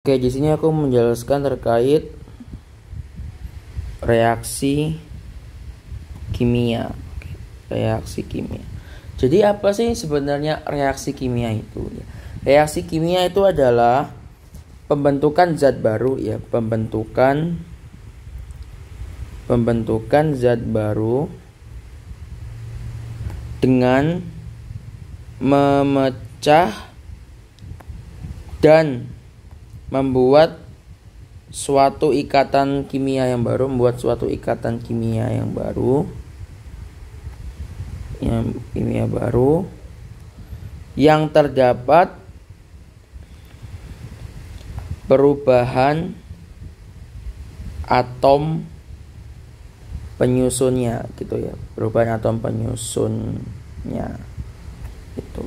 Oke, di sini aku menjelaskan terkait reaksi kimia. Reaksi kimia. Jadi apa sih sebenarnya reaksi kimia itu? Reaksi kimia itu adalah pembentukan zat baru ya, pembentukan zat baru dengan memecah dan membuat suatu ikatan kimia yang baru, yang terdapat perubahan atom penyusunnya gitu ya, perubahan atom penyusunnya itu.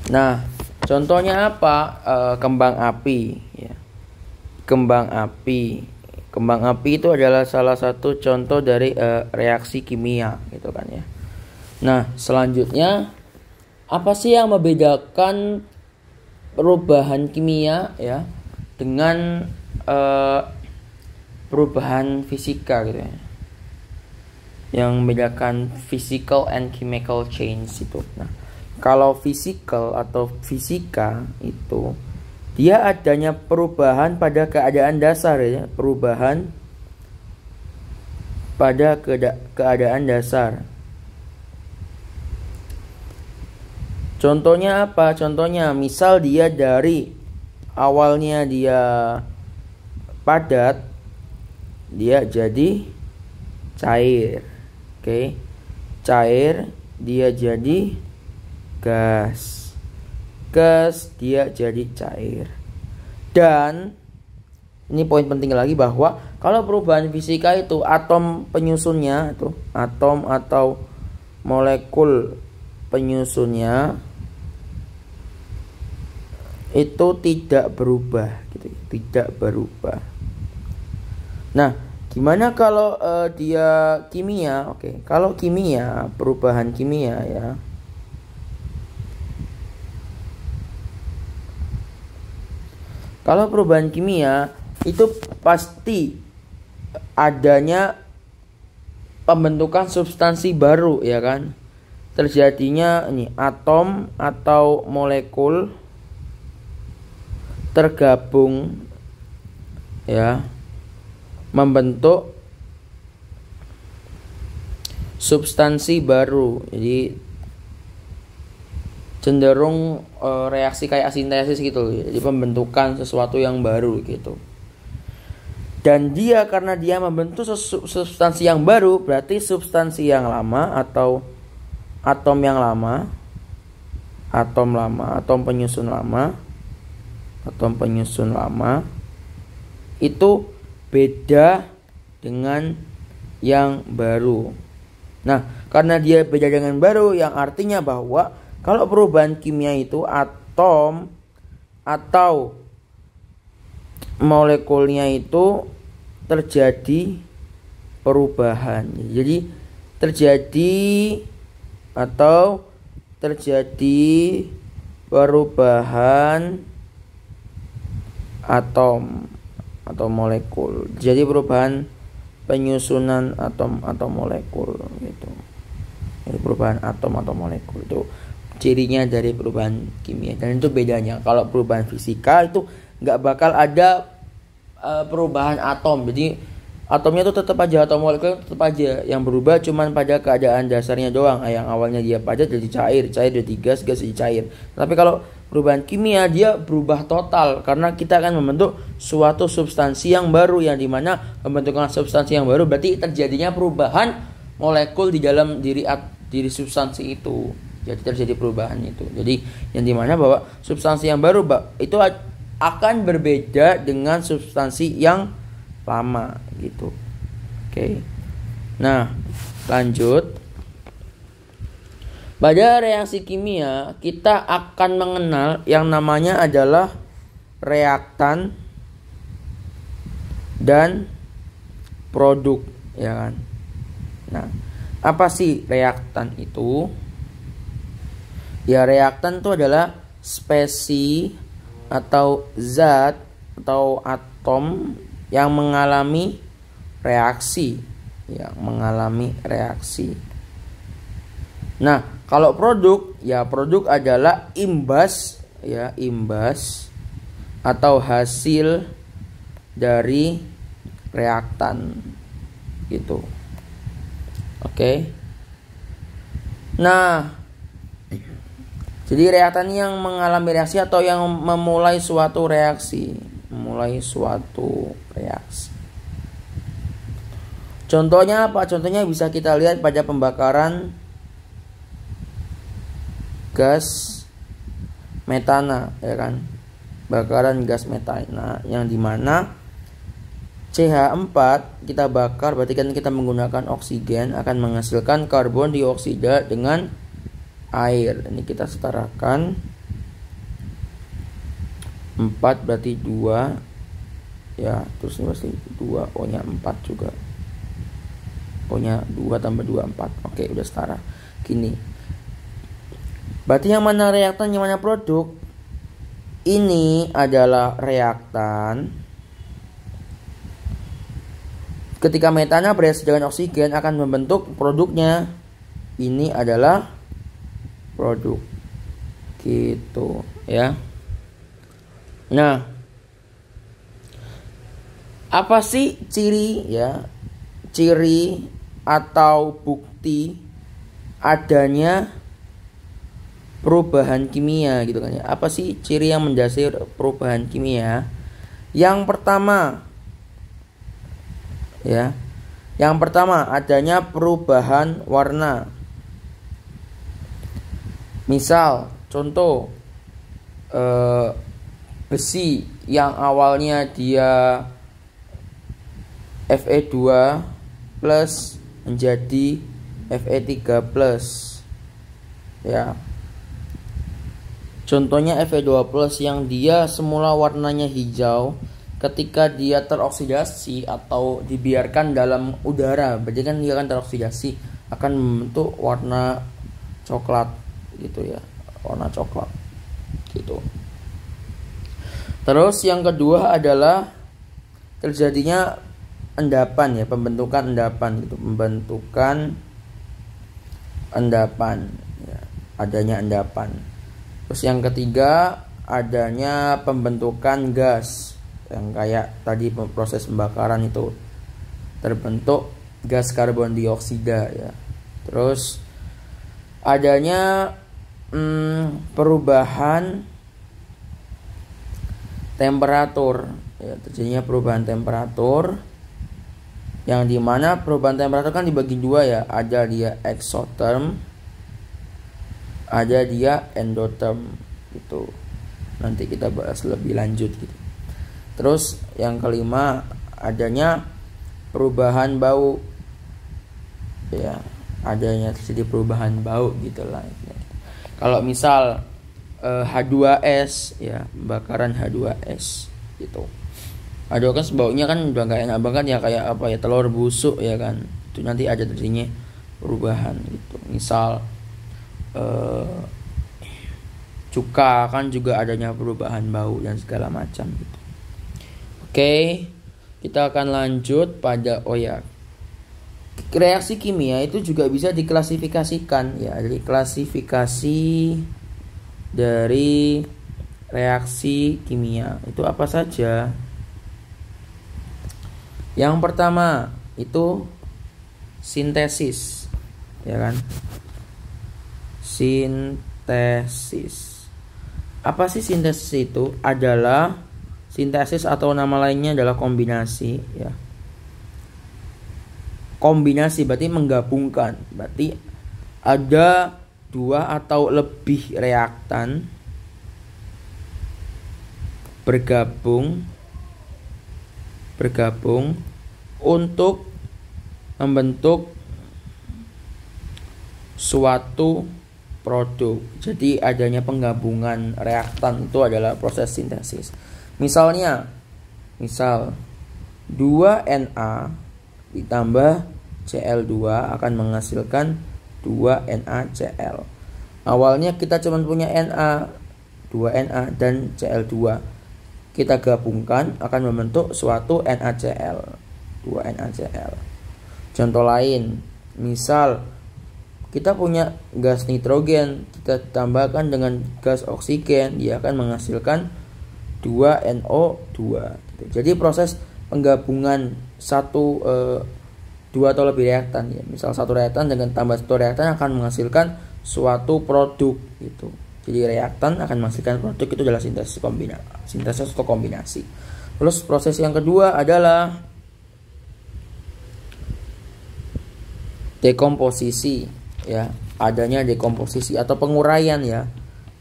Nah, contohnya apa? Kembang api ya. Kembang api itu adalah salah satu contoh dari reaksi kimia gitu kan ya. Nah, selanjutnya apa sih yang membedakan perubahan kimia ya dengan perubahan fisika gitu ya. Yang membedakan physical and chemical change itu. Nah, kalau physical atau fisika itu dia adanya perubahan pada keadaan dasar ya, perubahan pada keadaan dasar. Contohnya apa? Contohnya misal dia dari awalnya dia padat, dia jadi cair. Oke. Cair dia jadi gas dia jadi cair. Dan ini poin penting lagi bahwa kalau perubahan fisika itu atom penyusunnya itu atom atau molekul penyusunnya itu tidak berubah gitu, tidak berubah. Nah, gimana kalau dia kimia? Oke, kalau kimia, perubahan kimia ya. Kalau perubahan kimia itu pasti adanya pembentukan substansi baru ya kan. Terjadinya ini atom atau molekul tergabung ya, membentuk substansi baru. Jadi cenderung reaksi kayak sintesis gitu, jadi pembentukan sesuatu yang baru gitu. Dan dia karena dia membentuk substansi yang baru, berarti substansi yang lama atau atom yang lama, atom penyusun lama itu beda dengan yang baru. Nah, karena dia beda dengan baru, yang artinya bahwa kalau perubahan kimia itu atom atau molekulnya itu terjadi perubahan. Jadi terjadi perubahan atom atau molekul. Jadi perubahan penyusunan atom atau molekul gitu. Jadi perubahan atom atau molekul itu cirinya dari perubahan kimia. Dan itu bedanya. Kalau perubahan fisika itu nggak bakal ada perubahan atom. Jadi atomnya itu tetap aja, atau molekul tetap aja. Yang berubah cuman pada keadaan dasarnya doang. Yang awalnya dia padat jadi cair jadi gas jadi cair. Tapi kalau perubahan kimia dia berubah total, karena kita akan membentuk suatu substansi yang baru, yang dimana pembentukan substansi yang baru berarti terjadinya perubahan molekul di dalam diri substansi itu. Jadi terjadi perubahan itu. Jadi yang dimana bahwa substansi yang baru itu akan berbeda dengan substansi yang lama gitu. Oke. Nah, lanjut. Pada reaksi kimia kita akan mengenal yang namanya adalah reaktan dan produk ya kan. Nah, apa sih reaktan itu? Ya, reaktan itu adalah spesies atau zat atau atom yang mengalami reaksi, Nah, kalau produk, ya produk adalah imbas atau hasil dari reaktan gitu. Oke. Nah, jadi reaktan yang mengalami reaksi atau yang memulai suatu reaksi. Contohnya apa? Contohnya bisa kita lihat pada pembakaran gas metana, ya kan? Bakaran gas metana yang dimana CH4 kita bakar, berarti kan kita menggunakan oksigen, akan menghasilkan karbon dioksida dengan air. Ini kita setarakan 4 berarti 2 ya, terus ini pasti 2, O-nya 4 juga, O-nya 2 tambah 2 4. Oke, udah setara. Gini, berarti yang mana reaktan, yang mana produk? Ini adalah reaktan. Ketika metana bereaksi dengan oksigen akan membentuk produknya. Ini adalah produk. Gitu ya. Nah, apa sih ciri atau bukti adanya perubahan kimia gitu kan ya? Apa sih ciri yang mendasari perubahan kimia? Yang pertama adanya perubahan warna. Misal contoh besi yang awalnya dia Fe2 plus menjadi Fe3 plus ya. Contohnya Fe2 plus yang dia semula warnanya hijau, ketika dia teroksidasi atau dibiarkan dalam udara, berarti kan dia akan teroksidasi, akan membentuk warna coklat gitu ya, warna coklat gitu. Terus yang kedua adalah terjadinya endapan ya, pembentukan endapan ya, adanya endapan. Terus yang ketiga adanya pembentukan gas, yang kayak tadi proses pembakaran itu terbentuk gas karbon dioksida ya. Terus adanya perubahan temperatur ya, terjadinya perubahan temperatur yang dimana perubahan temperatur kan dibagi dua ya, ada dia exotherm, ada dia endotherm gitu. Nanti kita bahas lebih lanjut gitu. Terus yang kelima adanya perubahan bau ya, adanya terjadi perubahan bau gitulah. Kalau misal H2S ya, pembakaran H2S gitu. H2 kan baunya kan udah gak enak banget ya, kayak apa ya, telur busuk ya kan. Itu nanti ada terjadinya perubahan gitu. Misal cuka kan juga adanya perubahan bau dan segala macam gitu. Oke, kita akan lanjut pada reaksi kimia itu juga bisa diklasifikasikan ya. Jadi klasifikasi dari reaksi kimia itu apa saja? Yang pertama itu sintesis, ya kan? Sintesis. Apa sih sintesis itu? Adalah sintesis atau nama lainnya adalah kombinasi ya. Kombinasi berarti menggabungkan. Berarti ada dua atau lebih reaktan bergabung untuk membentuk suatu produk. Jadi adanya penggabungan reaktan itu adalah proses sintesis. Misal 2Na ditambah Cl2 akan menghasilkan 2NaCl. Awalnya kita cuma punya Na, 2Na dan Cl2. kita gabungkan akan membentuk suatu NaCl, 2 NaCl. Contoh lain, misal kita punya gas nitrogen, kita tambahkan dengan gas oksigen, dia akan menghasilkan 2NO2. Jadi proses penggabungan dua atau lebih reaktan ya. Misal satu reaktan dengan tambah satu reaktan akan menghasilkan suatu produk gitu. Jadi reaktan akan menghasilkan produk, itu adalah sintesis atau kombinasi. Terus proses yang kedua adalah dekomposisi ya, adanya dekomposisi atau penguraian ya.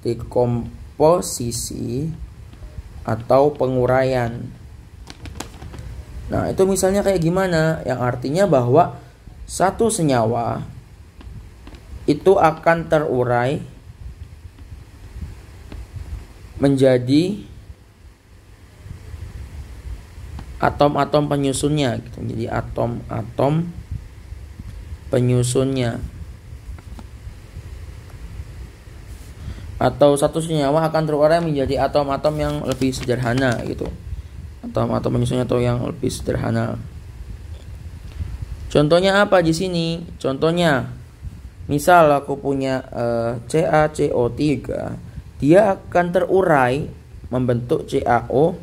Dekomposisi atau penguraian. Nah, itu misalnya kayak gimana? Yang artinya bahwa satu senyawa itu akan terurai menjadi atom-atom penyusunnya gitu. Jadi atom-atom penyusunnya. Atau satu senyawa akan terurai menjadi atom-atom yang lebih sederhana gitu. Atom-atom penyusunnya atau yang lebih sederhana. Contohnya apa di sini? Contohnya misal aku punya CaCO3, dia akan terurai membentuk CaO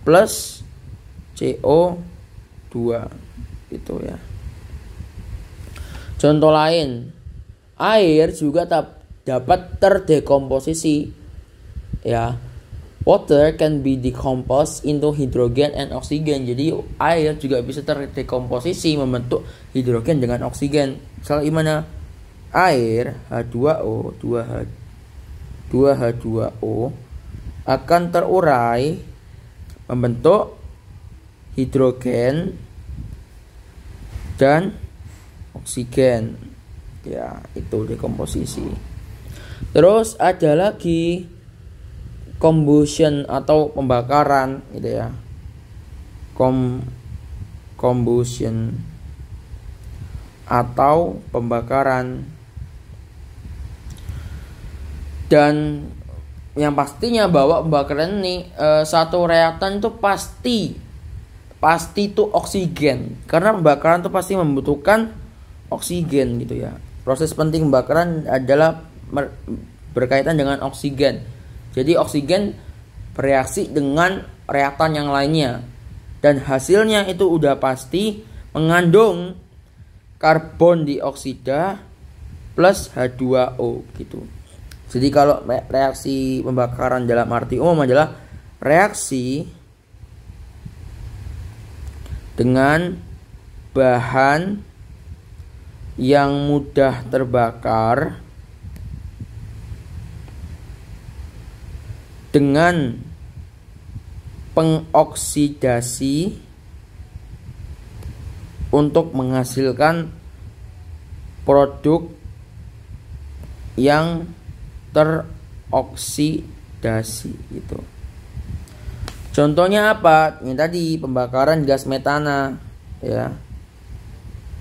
plus CO2 gitu ya. Contoh lain, air juga dapat terdekomposisi ya. Water can be decomposed into hydrogen and oxygen. Jadi air juga bisa terdekomposisi membentuk hidrogen dengan oksigen. Misal gimana? Air H2O 2H2O akan terurai membentuk hidrogen dan oksigen. Ya, itu dekomposisi. Terus ada lagi combustion atau pembakaran gitu ya. Combustion atau pembakaran. Dan yang pastinya bahwa pembakaran ini satu reaktan itu pasti itu oksigen, karena pembakaran itu pasti membutuhkan oksigen gitu ya. Proses penting pembakaran adalah berkaitan dengan oksigen. Jadi oksigen bereaksi dengan reaktan yang lainnya dan hasilnya itu udah pasti mengandung karbon dioksida plus H2O gitu. Jadi kalau reaksi pembakaran dalam arti umum adalah reaksi dengan bahan yang mudah terbakar dengan pengoksidasi untuk menghasilkan produk yang teroksidasi gitu. Contohnya apa? Ini tadi pembakaran gas metana ya.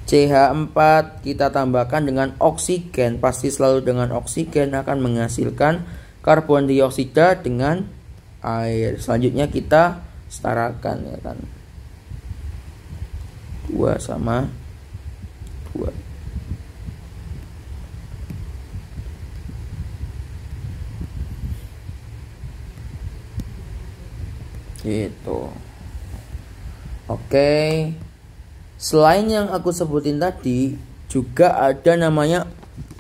CH4 kita tambahkan dengan oksigen, pasti selalu dengan oksigen akan menghasilkan karbon dioksida dengan air. Selanjutnya kita setarakan ya kan. 2 sama 2. Gitu. Oke. Selain yang aku sebutin tadi, juga ada namanya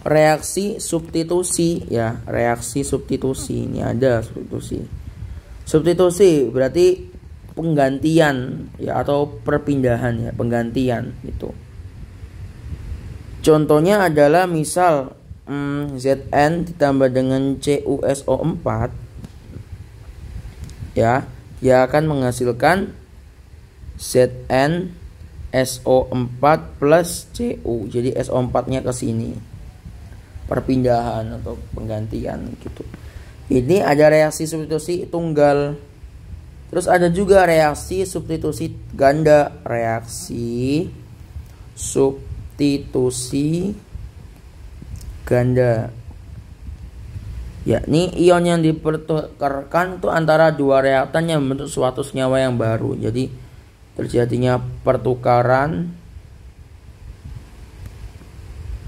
reaksi substitusi ya. Reaksi substitusi. Ini ada substitusi. Substitusi berarti penggantian ya, atau perpindahan ya, penggantian gitu. Contohnya adalah misal Zn ditambah dengan CuSO4 ya, dia akan menghasilkan ZnSO4 plus Cu. Jadi SO4-nya ke sini. Perpindahan atau penggantian gitu. Ini ada reaksi substitusi tunggal. Terus ada juga reaksi substitusi ganda. Reaksi substitusi ganda. yakni ion yang dipertukarkan itu antara dua reaktan yang membentuk suatu senyawa yang baru. Jadi terjadinya pertukaran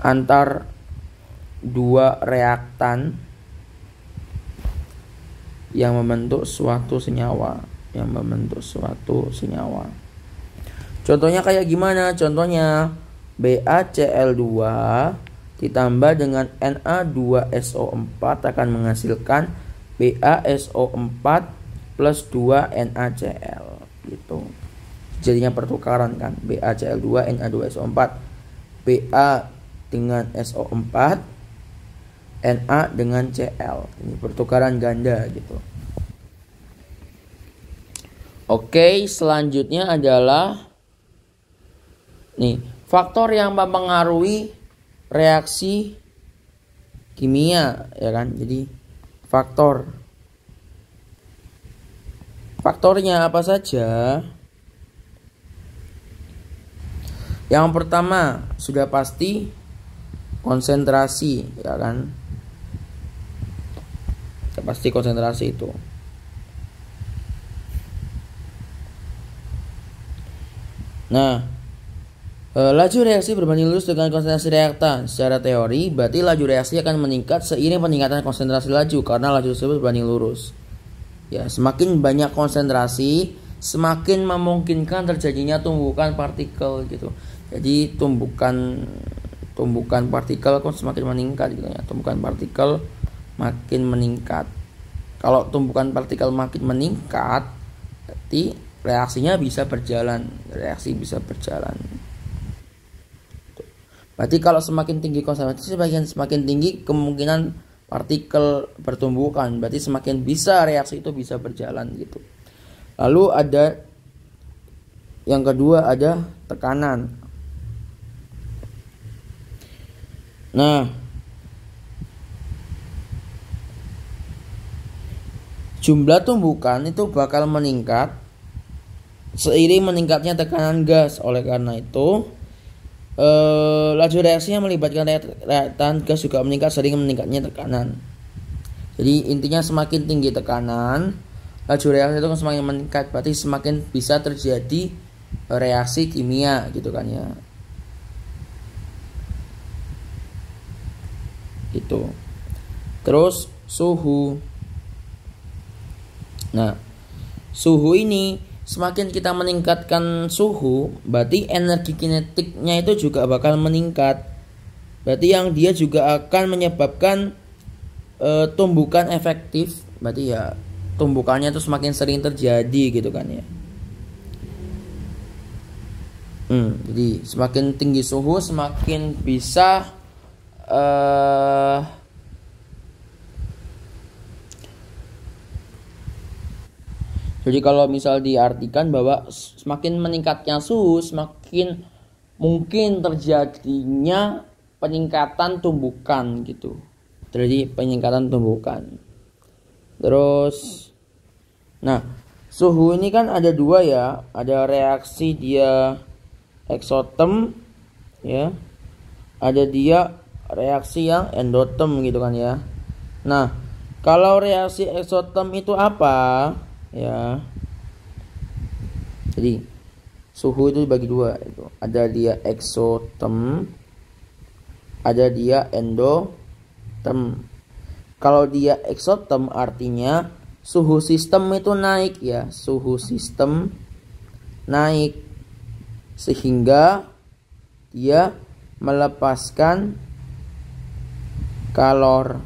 antar dua reaktan yang membentuk suatu senyawa, Contohnya kayak gimana? Contohnya BaCl2 ditambah dengan Na2SO4 akan menghasilkan BaSO4 plus 2NaCl gitu. Jadinya pertukaran kan, BaCl2 Na2SO4, Ba dengan SO4, Na dengan Cl. Ini pertukaran ganda gitu. Oke, selanjutnya adalah nih, faktor yang mempengaruhi reaksi kimia, ya kan? Jadi faktornya apa saja? Yang pertama sudah pasti konsentrasi, ya kan? Ya, pasti konsentrasi itu. Nah, laju reaksi berbanding lurus dengan konsentrasi reaktan. Secara teori, berarti laju reaksi akan meningkat seiring peningkatan konsentrasi laju karena laju tersebut berbanding lurus. Ya, semakin banyak konsentrasi, semakin memungkinkan terjadinya tumbukan partikel gitu. Jadi tumbukan partikel kok semakin meningkat gitu ya. Tumbukan partikel makin meningkat. Kalau tumbukan partikel makin meningkat, berarti reaksi bisa berjalan. Berarti kalau semakin tinggi konsentrasi, semakin tinggi kemungkinan partikel bertumbukan. Berarti semakin bisa reaksi itu bisa berjalan gitu. Lalu ada yang kedua, ada tekanan. Nah, jumlah tumbukan itu bakal meningkat seiring meningkatnya tekanan gas. Oleh karena itu, laju reaksi yang melibatkan reaktan gas juga meningkat seiring meningkatnya tekanan. Jadi intinya semakin tinggi tekanan, laju reaksi itu semakin meningkat, berarti semakin bisa terjadi reaksi kimia gitu kan ya. Gitu. Terus suhu. Nah, suhu ini semakin kita meningkatkan suhu, berarti energi kinetiknya itu juga bakal meningkat. Berarti yang dia juga akan menyebabkan tumbukan efektif. Berarti ya tumbukannya itu semakin sering terjadi gitu kan ya. Jadi semakin tinggi suhu semakin bisa jadi kalau misal diartikan bahwa semakin meningkatnya suhu, semakin mungkin terjadinya peningkatan tumbukan gitu. Terjadi peningkatan tumbukan. Terus, nah suhu ini kan ada dua ya, ada reaksi dia eksoterm, ya, ada dia reaksi yang endoterm gitu kan ya. Nah, kalau reaksi eksoterm itu apa? Ya, jadi suhu itu dibagi dua itu. Ada dia eksoterm, ada dia endoterm. Kalau dia eksoterm artinya suhu sistem itu naik ya, suhu sistem naik sehingga dia melepaskan kalor.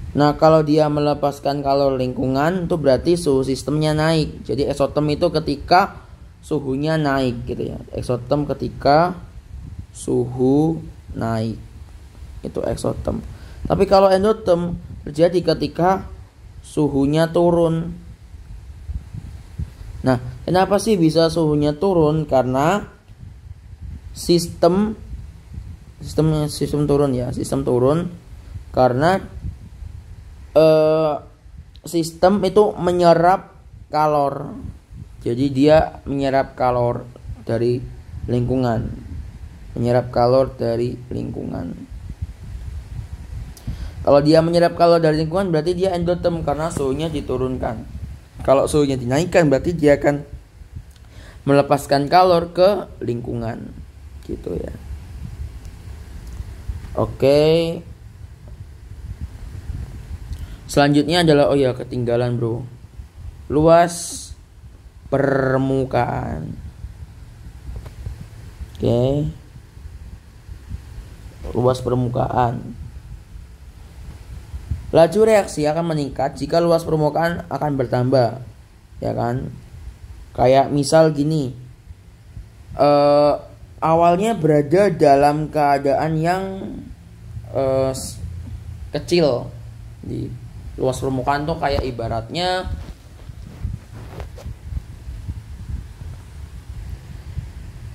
Nah, kalau dia melepaskan kalor lingkungan itu berarti suhu sistemnya naik. Jadi eksoterm itu ketika suhunya naik gitu ya. Eksoterm ketika suhu naik. Itu eksoterm. Tapi kalau endoterm terjadi ketika suhunya turun. Nah, kenapa sih bisa suhunya turun? Karena sistem turun ya, sistem turun karena sistem itu menyerap kalor. Jadi dia menyerap kalor dari lingkungan. Kalau dia menyerap kalor dari lingkungan berarti dia endoterm karena suhunya diturunkan. Kalau suhunya dinaikkan berarti dia akan melepaskan kalor ke lingkungan. Gitu ya. Oke. Selanjutnya adalah ketinggalan, Bro. Luas permukaan. Oke. Luas permukaan. Laju reaksi akan meningkat jika luas permukaan akan bertambah, ya kan? Kayak misal gini, awalnya berada dalam keadaan yang kecil di luas permukaan tuh kayak ibaratnya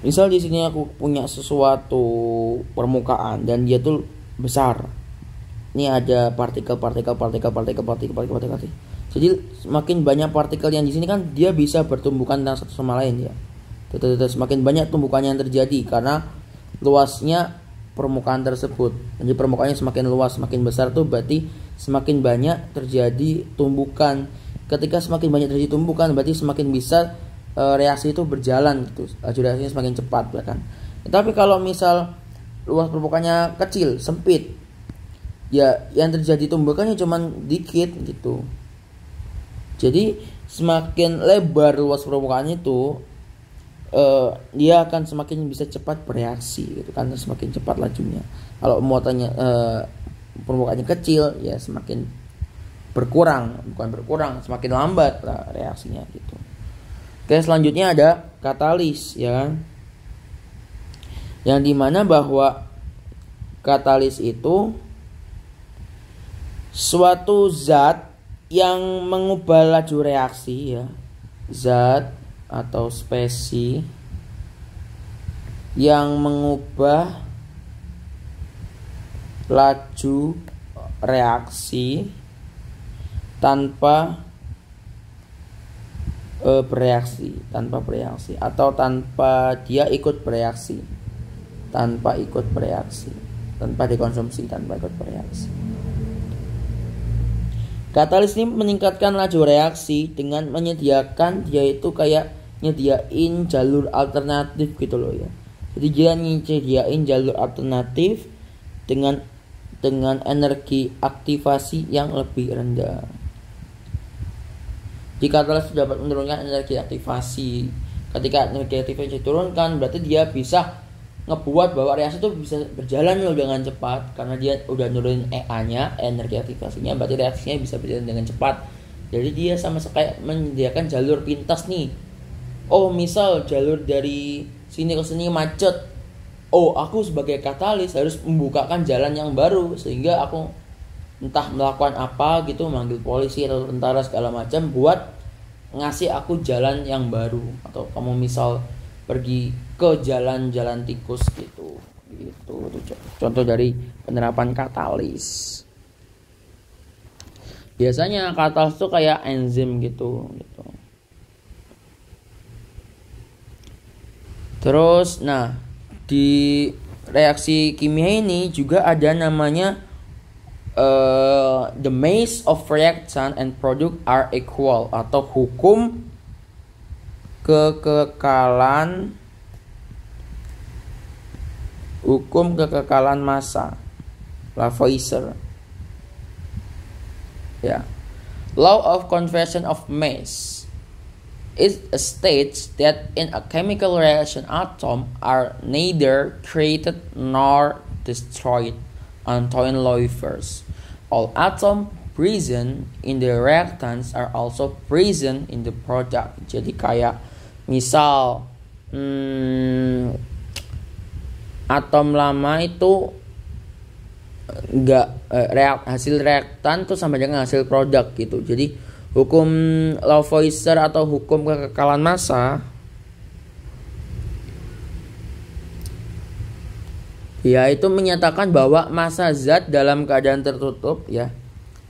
misal di sini aku punya sesuatu permukaan dan dia tuh besar. Ini ada partikel. Jadi semakin banyak partikel yang di sini kan dia bisa bertumbukan antara satu sama lain ya. Semakin banyak tumbukannya yang terjadi karena luasnya permukaan tersebut. Jadi permukaannya semakin luas, semakin besar tuh berarti semakin banyak terjadi tumbukan. Ketika semakin banyak terjadi tumbukan berarti semakin bisa reaksi itu berjalan gitu. Laju reaksinya semakin cepat ya kan. Tapi kalau misal luas permukaannya kecil, sempit, ya yang terjadi tumbukannya cuman dikit gitu. Jadi semakin lebar luas permukaan itu dia akan semakin bisa cepat bereaksi gitu kan, semakin cepat lajunya. Kalau muatannya permukaannya kecil ya semakin semakin lambat lah reaksinya gitu. Oke, selanjutnya ada katalis ya kan. Yang dimana bahwa katalis itu suatu zat yang mengubah laju reaksi ya. Zat atau spesi yang mengubah laju reaksi tanpa bereaksi atau tanpa dia ikut bereaksi, tanpa dikonsumsi, tanpa ikut bereaksi. Katalis ini meningkatkan laju reaksi dengan menyediakan, dia itu kayak nyediain jalur alternatif gitu loh ya. Jadi dia nyediain jalur alternatif dengan energi aktivasi yang lebih rendah. Jika katalis dapat menurunkan energi aktivasi, ketika energi aktivasi diturunkan berarti dia bisa ngebuat bahwa reaksi itu bisa berjalan loh dengan cepat karena dia udah nurunin EA-nya, energi aktivasinya, berarti reaksinya bisa berjalan dengan cepat. Jadi dia sama kayak menyediakan jalur pintas nih. Oh, misal jalur dari sini ke sini macet. Oh, aku sebagai katalis harus membukakan jalan yang baru sehingga aku entah melakukan apa gitu, manggil polisi atau tentara segala macam buat ngasih aku jalan yang baru. Atau kamu misal pergi ke jalan-jalan tikus gitu. Itu contoh dari penerapan katalis. Biasanya katalis tuh kayak enzim gitu. Terus di reaksi kimia ini juga ada namanya the mass of reactant and product are equal atau hukum kekekalan massa, Lavoisier. Ya. Law of conservation of mass. It states that in a chemical reaction atoms are neither created nor destroyed. Antoine Lavoisier. All atoms present in the reactants are also present in the product. Jadi kayak misal atom lama itu hasil reaktan tuh sama dengan hasil produk gitu. Jadi hukum Lavoisier atau hukum kekekalan massa ya itu menyatakan bahwa massa zat dalam keadaan tertutup ya.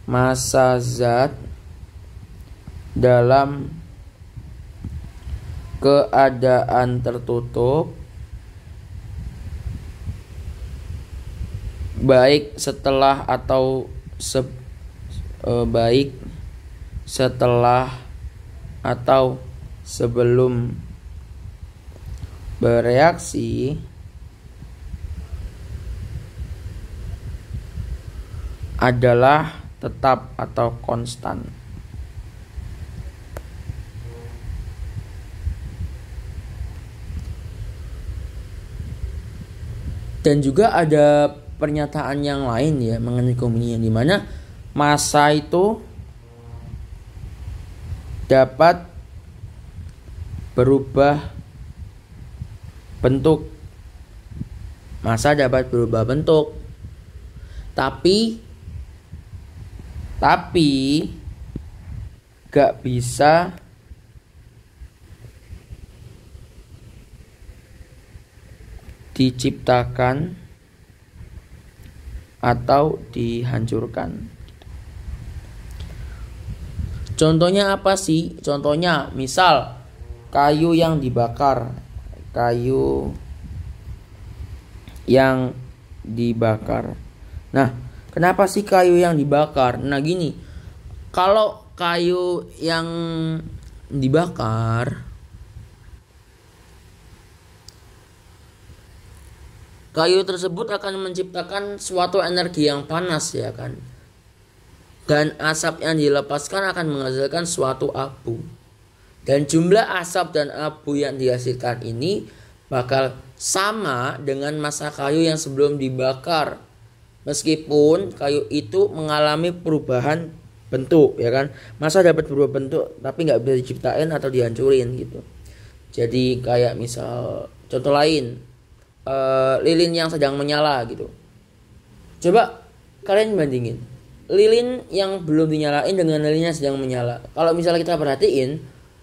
Massa zat dalam keadaan tertutup baik setelah atau baik setelah atau sebelum bereaksi adalah tetap atau konstan. Dan juga ada pernyataan yang lain ya mengenai kemungkinan di mana massa itu dapat berubah bentuk. Massa dapat berubah bentuk. Tapi gak bisa diciptakan atau dihancurkan. Contohnya apa sih? Contohnya misal kayu yang dibakar. Nah, kenapa sih kayu yang dibakar? Nah gini, kalau kayu yang dibakar, kayu tersebut akan menciptakan suatu energi yang panas ya kan. Dan asap yang dilepaskan akan menghasilkan suatu abu. Dan jumlah asap dan abu yang dihasilkan ini bakal sama dengan massa kayu yang sebelum dibakar. Meskipun kayu itu mengalami perubahan bentuk ya kan. Massa dapat berubah bentuk tapi nggak bisa diciptain atau dihancurin gitu. Jadi kayak misal contoh lain, lilin yang sedang menyala gitu. Coba kalian bandingin lilin yang belum dinyalain dengan lilin yang sedang menyala. Kalau misalnya kita perhatiin,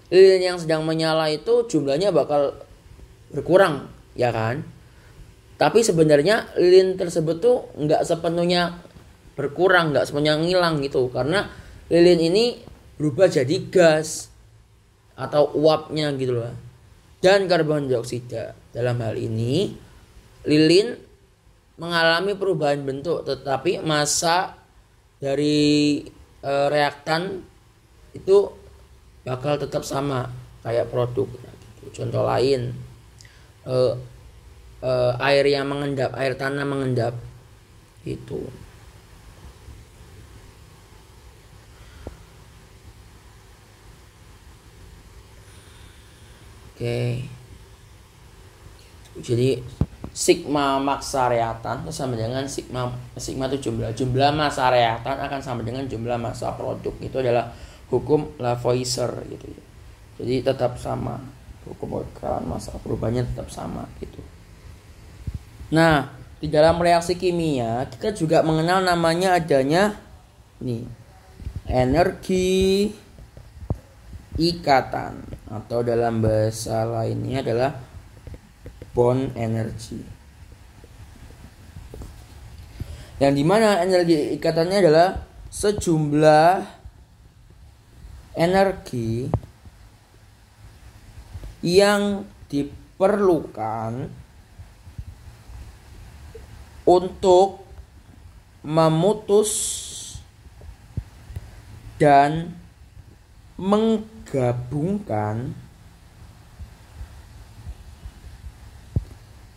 lilin yang sedang menyala itu jumlahnya bakal berkurang ya kan. Tapi sebenarnya lilin tersebut tuh nggak sepenuhnya berkurang, nggak sepenuhnya ngilang gitu, karena lilin ini berubah jadi gas atau uapnya gitu loh. Dan karbon dioksida dalam hal ini lilin mengalami perubahan bentuk, tetapi massa dari reaktan itu bakal tetap sama kayak produk. Contoh lain, air yang mengendap, air tanah mengendap itu. Oke. Jadi sigma massa reaktan sama dengan sigma itu jumlah massa reaktan akan sama dengan jumlah massa produk. Itu adalah hukum Lavoisier gitu ya. Jadi tetap sama, hukum pergerakan massa perubahannya tetap sama gitu. Nah, di dalam reaksi kimia kita juga mengenal namanya adanya nih energi ikatan, atau dalam bahasa lainnya adalah bond energy. Yang dimana energi ikatannya adalah sejumlah energi yang diperlukan untuk memutus dan menggabungkan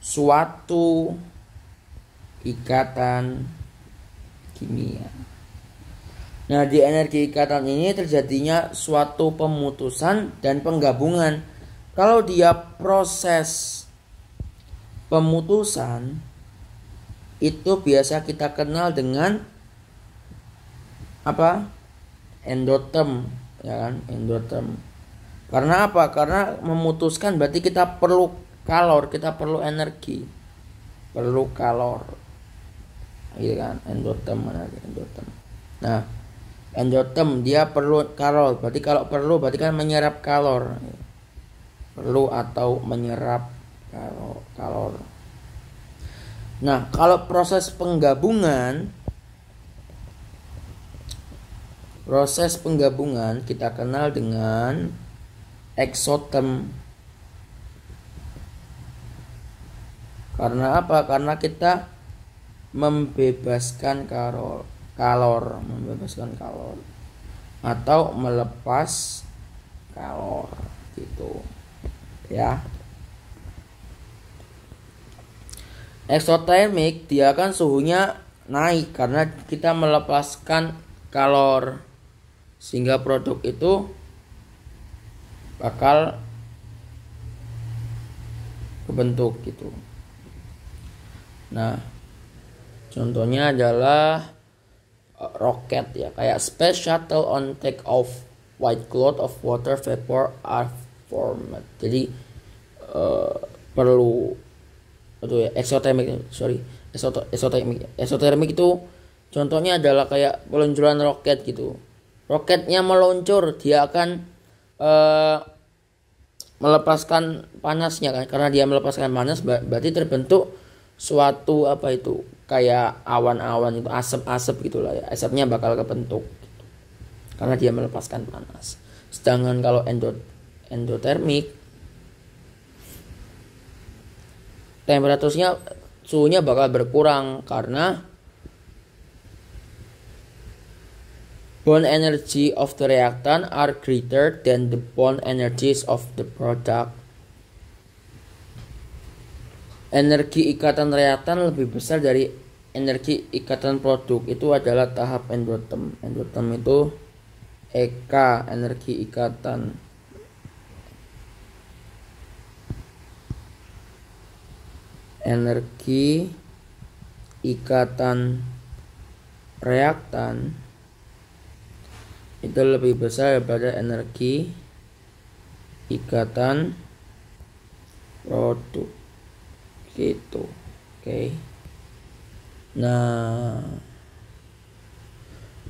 suatu ikatan kimia. Nah, di energi ikatan ini terjadinya suatu pemutusan dan penggabungan. Kalau dia proses pemutusan, itu biasa kita kenal dengan apa? Endoterm, ya kan? Endoterm. Karena apa? Karena memutuskan berarti kita perlu kalor, kita perlu energi, perlu kalor, gitu kan? Endoterm, endoterm. Nah, endoterm dia perlu kalor, berarti kalau perlu berarti kan menyerap kalor, perlu atau menyerap kalor. Nah, kalau proses penggabungan kita kenal dengan eksoterm. Karena apa? Karena kita membebaskan membebaskan kalor atau melepas kalor gitu ya. Eksotermik dia kan suhunya naik karena kita melepaskan kalor sehingga produk itu bakal kebentuk gitu. Nah, contohnya adalah roket ya, kayak Space Shuttle on take off, white cloud of water vapor are formed. Jadi perlu itu ya, eksotermik itu contohnya adalah kayak peluncuran roket gitu. Roketnya meluncur, dia akan melepaskan panasnya kan, karena dia melepaskan panas berarti terbentuk suatu apa itu kayak awan-awan itu, asap-asap gitulah ya, asapnya bakal kebentuk gitu, karena dia melepaskan panas. Sedangkan kalau endotermik temperaturnya, suhunya bakal berkurang karena bond energy of the reactant are greater than the bond energies of the product. Energi ikatan reaktan lebih besar dari energi ikatan produk. Itu adalah tahap endoterm. Endoterm itu EK, energi ikatan. Energi ikatan reaktan itu lebih besar daripada energi ikatan produk gitu. Oke. Nah,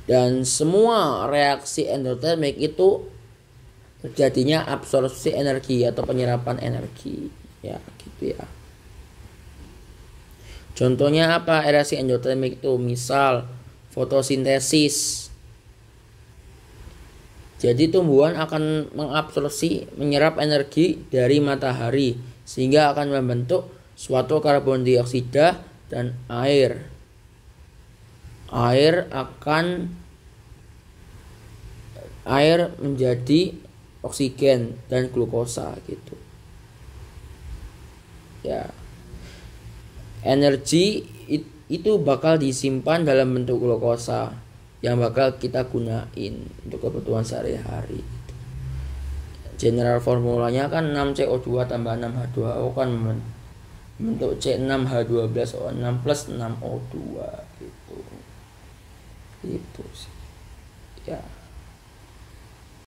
dan semua reaksi endotermik itu terjadinya absorpsi energi atau penyerapan energi ya gitu ya. Contohnya apa reaksi endotermik itu? Misal fotosintesis. Jadi tumbuhan akan mengabsorpsi, menyerap energi dari matahari sehingga akan membentuk suatu karbon dioksida dan air. Air menjadi oksigen dan glukosa gitu. Ya. Energi itu bakal disimpan dalam bentuk glukosa yang bakal kita gunain untuk kebutuhan sehari-hari. General formulanya kan 6CO2 tambah 6H2O kan membentuk C6H12O6 plus 6O2 gitu. Itu sih. Ya.